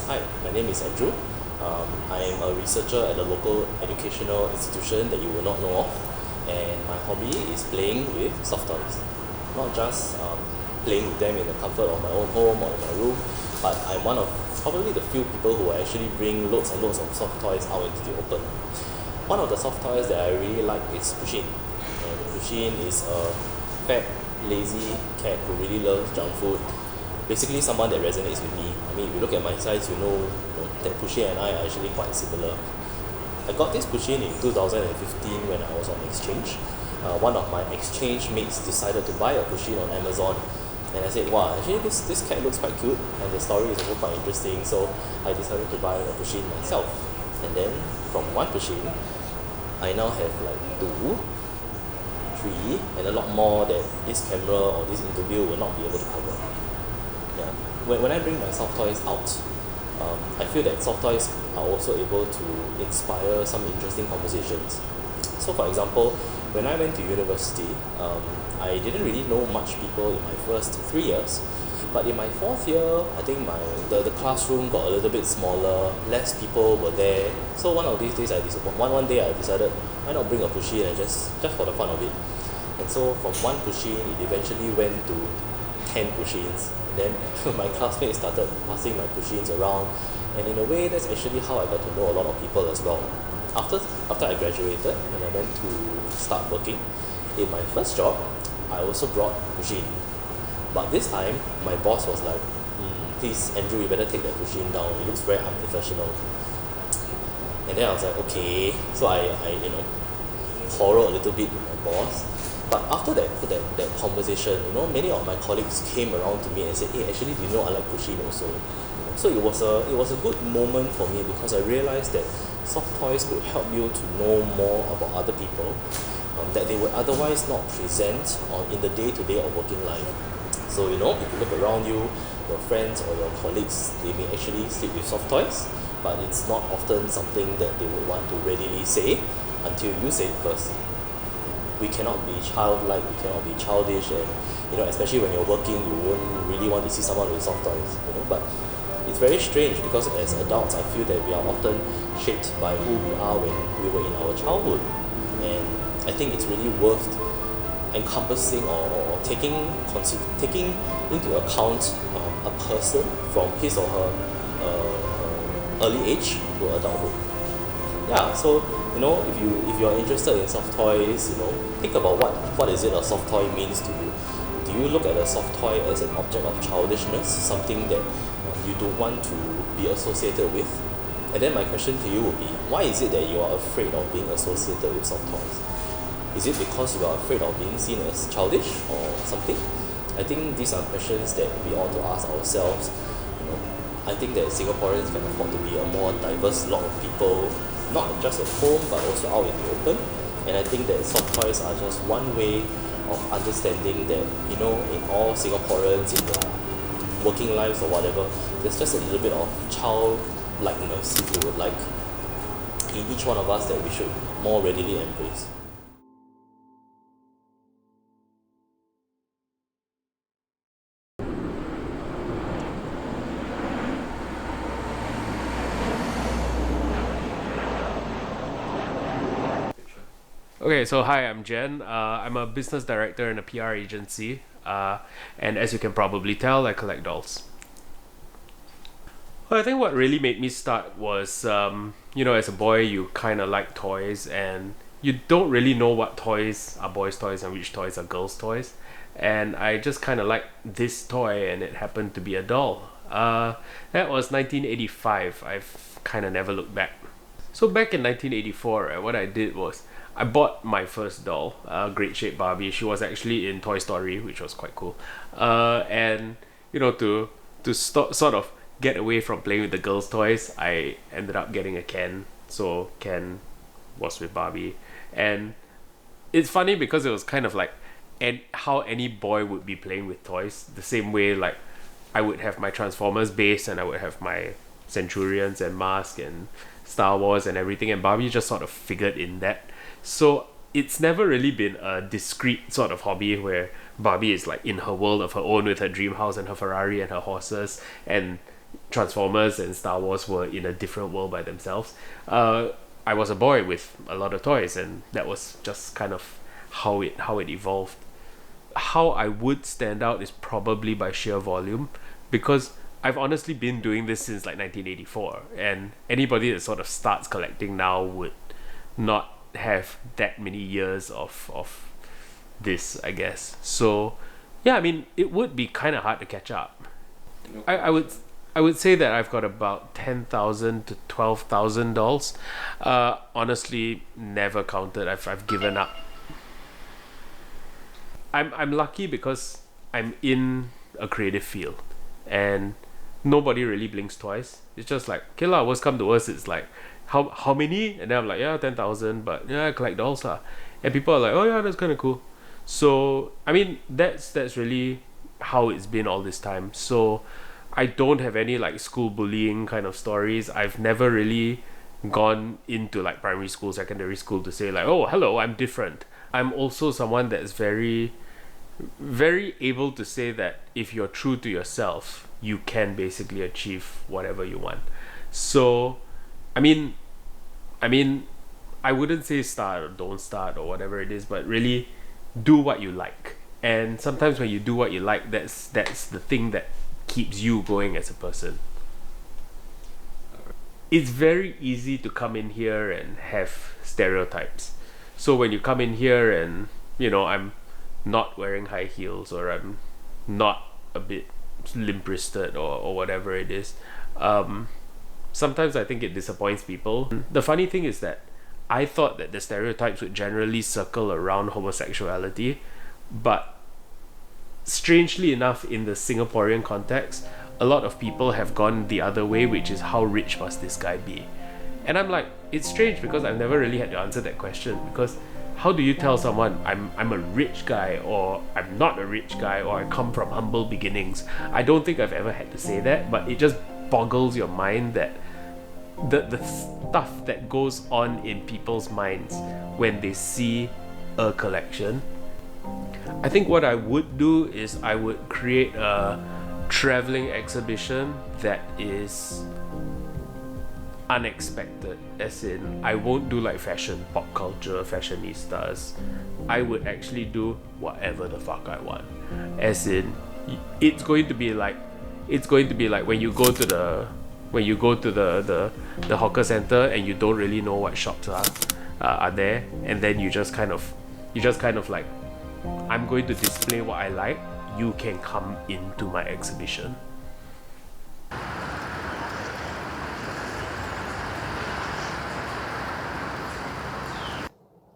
Hi, my name is Andrew. I'm a researcher at a local educational institution that you will not know of, and my hobby is playing with soft toys. Not just playing with them in the comfort of my own home or in my room, but I'm one of probably the few people who actually bring loads and loads of soft toys out into the open. One of the soft toys that I really like is Pushin. And Pushin is a fat, lazy cat who really loves junk food. Basically someone that resonates with me. I mean, if you look at my size, you know that Pushin and I are actually quite similar. I got this Pushin in 2015 when I was on exchange. One of my exchange mates decided to buy a Pushin on Amazon. And I said, wow, actually this cat looks quite cute and the story is also quite interesting, so I decided to buy a Pushin myself. And then from one Pushin, I now have like 2, 3, and a lot more that this camera or this interview will not be able to cover. Yeah. When I bring my soft toys out, I feel that soft toys are also able to inspire some interesting conversations. So for example, when I went to university, I didn't really know much people in my first 3 years, but in my 4th year, I think the classroom got a little bit smaller, less people were there. So one of these days, one day I decided, why not bring a Pushin and just for the fun of it. And so from one Pushin, it eventually went to 10 Pushins. Then my classmates started passing my Pushins around, and in a way, that's actually how I got to know a lot of people as well. After I graduated and I went to start working, in my first job, I also brought Pushin. But this time, my boss was like, please, Andrew, you better take that Pushin down. It looks very unprofessional. And then I was like, okay. So I quarreled a little bit with my boss. But after that conversation, many of my colleagues came around to me and said, hey, actually, do you know I like Pushin also? So it was a good moment for me because I realized that soft toys could help you to know more about other people that they would otherwise not present in the day-to-day of working life. So if you look around you, your friends or your colleagues, they may actually sleep with soft toys, but it's not often something that they would want to readily say until you say it first. We cannot be childlike, we cannot be childish, and especially when you're working, you won't really want to see someone with soft toys. But it's very strange because as adults, I feel that we are often shaped by who we are when we were in our childhood, and I think it's really worth encompassing or taking into account a person from his or her early age to adulthood. Yeah, so if you're interested in soft toys, think about what is it a soft toy means to you. Do you look at a soft toy as an object of childishness, something that you don't want to be associated with? And then my question to you would be, why is it that you are afraid of being associated with soft toys? Is it because you are afraid of being seen as childish or something? I think these are questions that we ought to ask ourselves. I think that Singaporeans can afford to be a more diverse lot of people, not just at home but also out in the open. And I think that soft toys are just one way of understanding that, in all Singaporeans, in their working lives or whatever, there's just a little bit of childlikeness, if you would like, in each one of us that we should more readily embrace. Okay, so hi, I'm Jen. I'm a business director in a PR agency, and as you can probably tell, I collect dolls. Well, I think what really made me start was, as a boy, you kind of like toys, and you don't really know what toys are boys' toys and which toys are girls' toys. And I just kind of liked this toy, and it happened to be a doll. That was 1985. I've kind of never looked back. So back in 1984, right, what I did was I bought my first doll, Great Shape Barbie. She was actually in Toy Story, which was quite cool. And sort of get away from playing with the girls' toys, I ended up getting a Ken. So Ken was with Barbie, and it's funny because it was kind of like how any boy would be playing with toys, the same way like I would have my Transformers base and I would have my Centurions and Mask and Star Wars and everything, and Barbie just sort of figured in that. So it's never really been a discrete sort of hobby where Barbie is like in her world of her own with her dream house and her Ferrari and her horses, and Transformers and Star Wars were in a different world by themselves. I was a boy with a lot of toys, and that was just kind of how it evolved. How I would stand out is probably by sheer volume, because I've honestly been doing this since like 1984, and anybody that sort of starts collecting now would not have that many years of this, I guess. So yeah, I mean, it would be kind of hard to catch up. I would say that I've got about 10,000 to 12,000 dolls. Honestly, never counted. I've given up. I'm lucky because I'm in a creative field, and nobody really blinks twice. It's just like, okay lah, worst come to worst, it's like, how many? And then I'm like, yeah, 10,000, but yeah, I collect dolls lah. And people are like, oh yeah, that's kind of cool. So I mean, that's really how it's been all this time. So I don't have any like school bullying kind of stories. I've never really gone into like primary school, secondary school to say like, oh hello, I'm different. I'm also someone that's very able to say that if you're true to yourself, you can basically achieve whatever you want. So I mean I wouldn't say start or don't start or whatever it is, but really do what you like. And sometimes when you do what you like, that's the thing that keeps you going as a person. It's very easy to come in here and have stereotypes. So when you come in here and, I'm not wearing high heels, or I'm not a bit limp-wristed, or whatever it is, sometimes I think it disappoints people. The funny thing is that I thought that the stereotypes would generally circle around homosexuality, but strangely enough, in the Singaporean context, a lot of people have gone the other way, which is how rich must this guy be? And I'm like, it's strange because I've never really had to answer that question, because how do you tell someone I'm a rich guy, or I'm not a rich guy, or I come from humble beginnings? I don't think I've ever had to say that, but it just boggles your mind that the stuff that goes on in people's minds when they see a collection. I think what I would do is I would create a traveling exhibition that is unexpected, as in I won't do like fashion, pop culture, fashionistas. I would actually do whatever the fuck I want, as in it's going to be like when you go to the hawker center and you don't really know what shops are there, and then you just kind of like, I'm going to display what I like, you can come into my exhibition.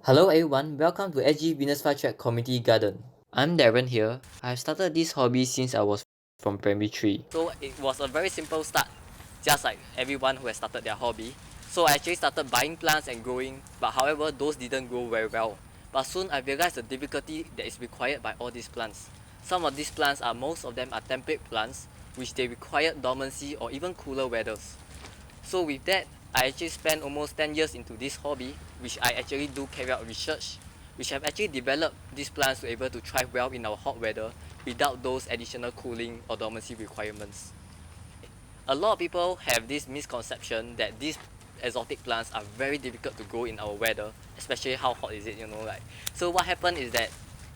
Hello everyone, welcome to SG Venus Fast Track Community Garden. I'm Darrin here. I've started this hobby since I was from primary 3. So it was a very simple start, just like everyone who has started their hobby. So I actually started buying plants and growing, but however those didn't grow very well. But soon I realized the difficulty that is required by all these plants. Some of these plants most of them are temperate plants, which they require dormancy or even cooler weathers. So with that, I actually spent almost 10 years into this hobby, which I actually do carry out research, which have actually developed these plants to be able to thrive well in our hot weather without those additional cooling or dormancy requirements. A lot of people have this misconception that these exotic plants are very difficult to grow in our weather, especially how hot is it, So what happened is that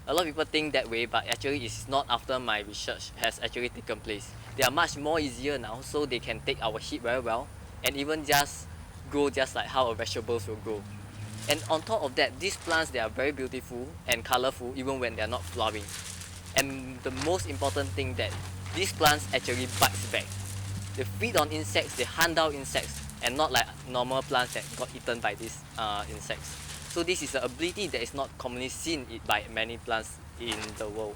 a lot of people think that way, but actually it's not after my research has actually taken place. They are much more easier now, so they can take our heat very well and even just grow just like how our vegetables will grow. And on top of that, these plants, they are very beautiful and colorful even when they are not flowering. And the most important thing, that these plants actually bites back. They feed on insects, they hunt down insects, and not like normal plants that got eaten by these insects. So this is an ability that is not commonly seen by many plants in the world.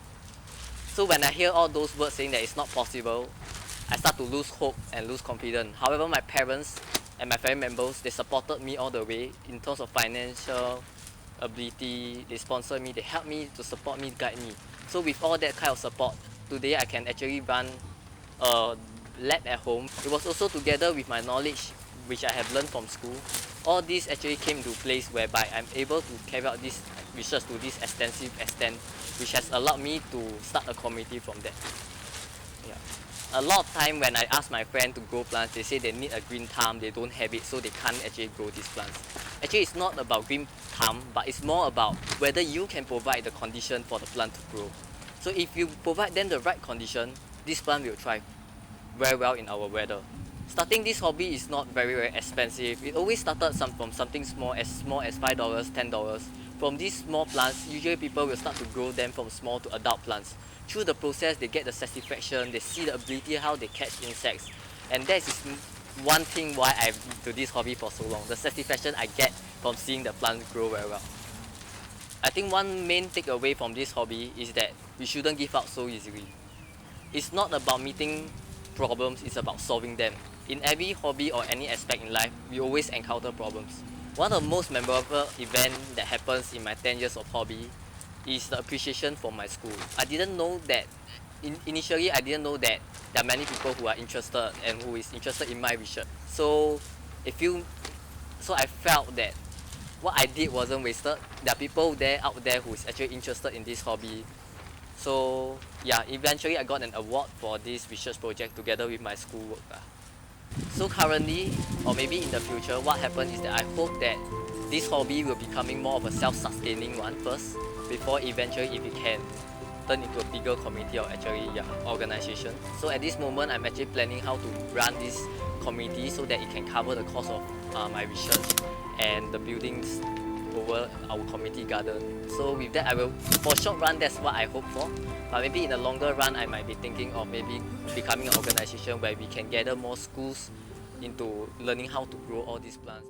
So when I hear all those words saying that it's not possible, I start to lose hope and lose confidence. However, my parents and my family members, they supported me all the way in terms of financial ability. They sponsored me, they helped me, to support me, guide me. So with all that kind of support, today I can actually run a lab at home. It was also together with my knowledge which I have learned from school. All this actually came to place whereby I'm able to carry out this research to this extensive extent, which has allowed me to start a community from that. Yeah. A lot of time when I ask my friend to grow plants, they say they need a green thumb, they don't have it, so they can't actually grow these plants. Actually, it's not about green thumb, but it's more about whether you can provide the condition for the plant to grow. So if you provide them the right condition, this plant will thrive very well in our weather. Starting this hobby is not very expensive. It always started from something small as $5, $10. From these small plants, usually people will start to grow them from small to adult plants. Through the process, they get the satisfaction, they see the ability how they catch insects. And that is one thing why I've do this hobby for so long. The satisfaction I get from seeing the plant grow very well. I think one main takeaway from this hobby is that we shouldn't give up so easily. It's not about meeting problems, it's about solving them. In every hobby or any aspect in life, we always encounter problems. One of the most memorable events that happens in my 10 years of hobby is the appreciation from my school. I didn't know that, initially I didn't know that there are many people who are interested and who is interested in my research. So I felt that what I did wasn't wasted. There are people out there who is actually interested in this hobby. So yeah, eventually I got an award for this research project together with my schoolwork. So currently, or maybe in the future, what happens is that I hope that this hobby will becoming more of a self-sustaining one first, before eventually if it can turn into a bigger community or actually organization. So at this moment, I'm actually planning how to run this community so that it can cover the cost of my research and the buildings over our community garden. So with that, for short run, that's what I hope for. But maybe in the longer run, I might be thinking of maybe becoming an organization where we can gather more schools into learning how to grow all these plants.